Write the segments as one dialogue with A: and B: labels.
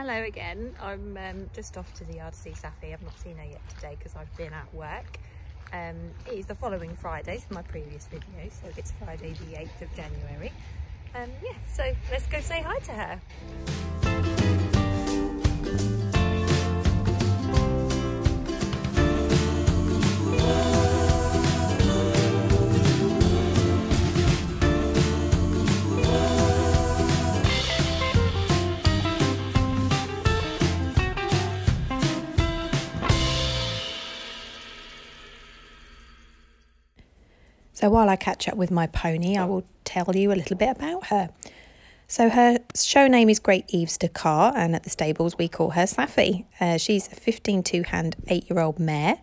A: Hello again. I'm just off to the yard to see Safi. I've not seen her yet today because I've been at work. It is the following Friday to my previous video, so it's Friday the 8th of January. Yeah, so let's go say hi to her. So while I catch up with my pony, I will tell you a little bit about her. So her show name is Great Eves Dakar, and at the stables we call her Safi. She's a 15 two-hand 8-year-old mare,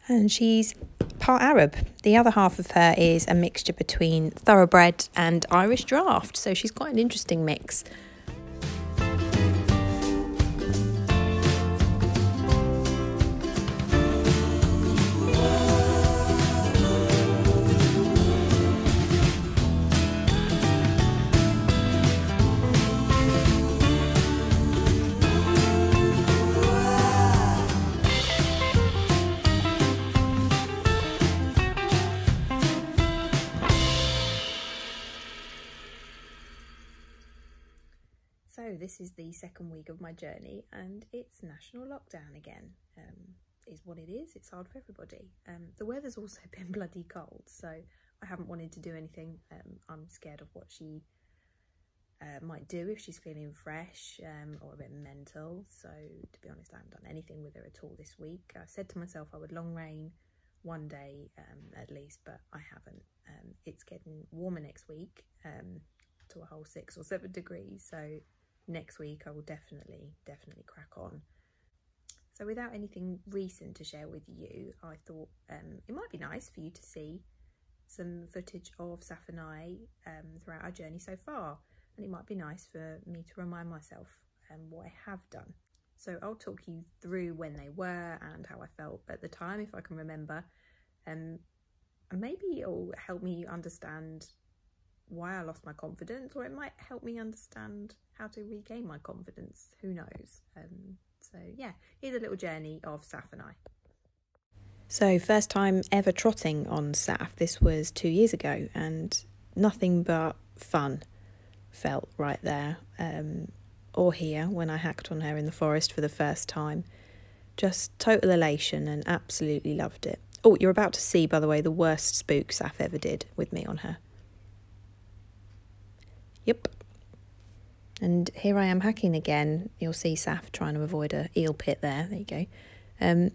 A: and she's part Arab. The other half of her is a mixture between thoroughbred and Irish draft, so she's quite an interesting mix. So this is the second week of my journey and it's national lockdown again, is what it is. It's hard for everybody. The weather's also been bloody cold, so I haven't wanted to do anything. I'm scared of what she might do if she's feeling fresh or a bit mental. So to be honest, I haven't done anything with her at all this week. I said to myself I would long rein one day at least, but I haven't. It's getting warmer next week to a whole 6 or 7 degrees, so next week I will definitely crack on. So without anything recent to share with you, I thought it might be nice for you to see some footage of Saf and I throughout our journey so far, and it might be nice for me to remind myself what I have done. So I'll talk you through when they were and how I felt at the time, if I can remember, and maybe it'll help me understand why I lost my confidence, or it might help me understand how to regain my confidence. Who knows? So yeah, here's a little journey of Saf and I. So first time ever trotting on Saf. This was 2 years ago, and nothing but fun felt right there, or here when I hacked on her in the forest for the first time. Just total elation and absolutely loved it. Oh, you're about to see, by the way, the worst spook Saf ever did with me on her. Yep. And here I am hacking again. You'll see Saf trying to avoid a eel pit there. There you go.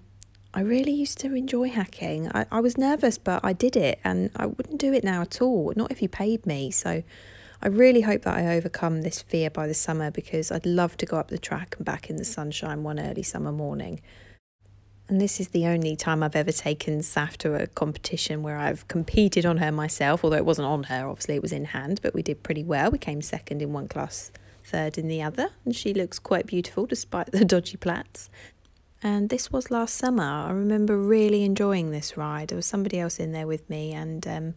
A: I really used to enjoy hacking. I was nervous, but I did it, and I wouldn't do it now at all, not if you paid me. So I really hope that I overcome this fear by the summer, because I'd love to go up the track and back in the sunshine one early summer morning. And this is the only time I've ever taken Saf to a competition where I've competed on her myself, although it wasn't on her, obviously it was in hand, but we did pretty well. We came second in one class, third in the other, and she looks quite beautiful despite the dodgy plaits. And this was last summer. I remember really enjoying this ride. There was somebody else in there with me and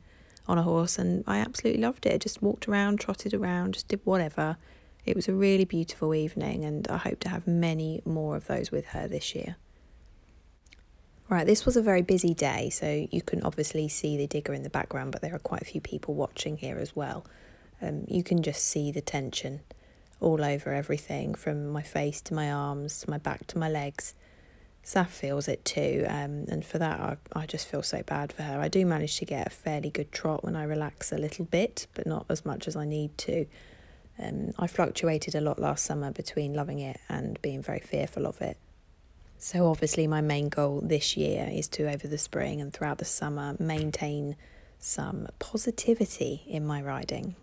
A: on a horse, and I absolutely loved it. Just walked around, trotted around, just did whatever. It was a really beautiful evening, and I hope to have many more of those with her this year. Right, this was a very busy day, so you can obviously see the digger in the background, but there are quite a few people watching here as well. You can just see the tension all over everything, from my face to my arms, to my back to my legs. Saf feels it too, and for that I just feel so bad for her. I do manage to get a fairly good trot when I relax a little bit, but not as much as I need to. I fluctuated a lot last summer between loving it and being very fearful of it. So obviously my main goal this year is to, over the spring and throughout the summer, maintain some positivity in my riding.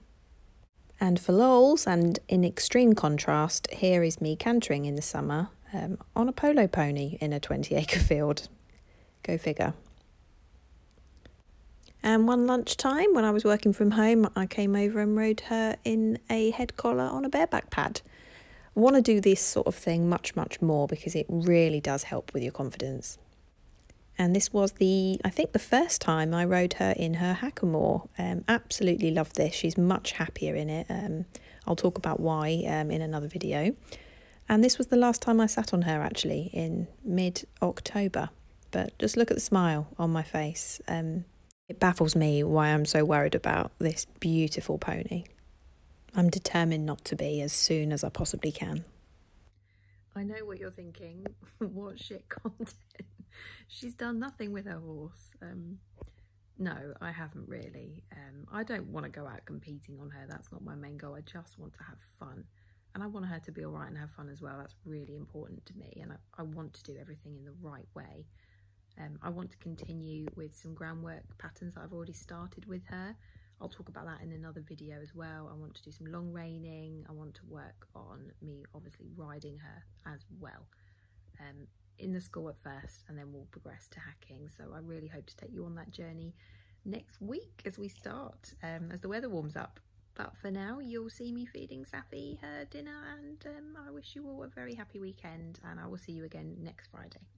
A: And for lols, and in extreme contrast, here is me cantering in the summer on a polo pony in a 20-acre field. Go figure. And one lunchtime, when I was working from home, I came over and rode her in a head collar on a bareback pad. I want to do this sort of thing much more, because it really does help with your confidence. And this was I think the first time I rode her in her hackamore. Absolutely loved this. She's much happier in it. I'll talk about why in another video. And this was the last time I sat on her, actually, in mid-October. But just look at the smile on my face. It baffles me why I'm so worried about this beautiful pony. I'm determined not to be as soon as I possibly can. I know what you're thinking. What shit content. She's done nothing with her horse. No, I haven't really. I don't want to go out competing on her. That's not my main goal. I just want to have fun. And I want her to be all right and have fun as well. That's really important to me. And I want to do everything in the right way. I want to continue with some groundwork patterns that I've already started with her. I'll talk about that in another video as well. I want to do some long reining. I want to work on me obviously riding her as well. In the school at first, and then we'll progress to hacking. So I really hope to take you on that journey next week as we start, as the weather warms up. But for now, you'll see me feeding Safi her dinner, and I wish you all a very happy weekend, and I will see you again next Friday.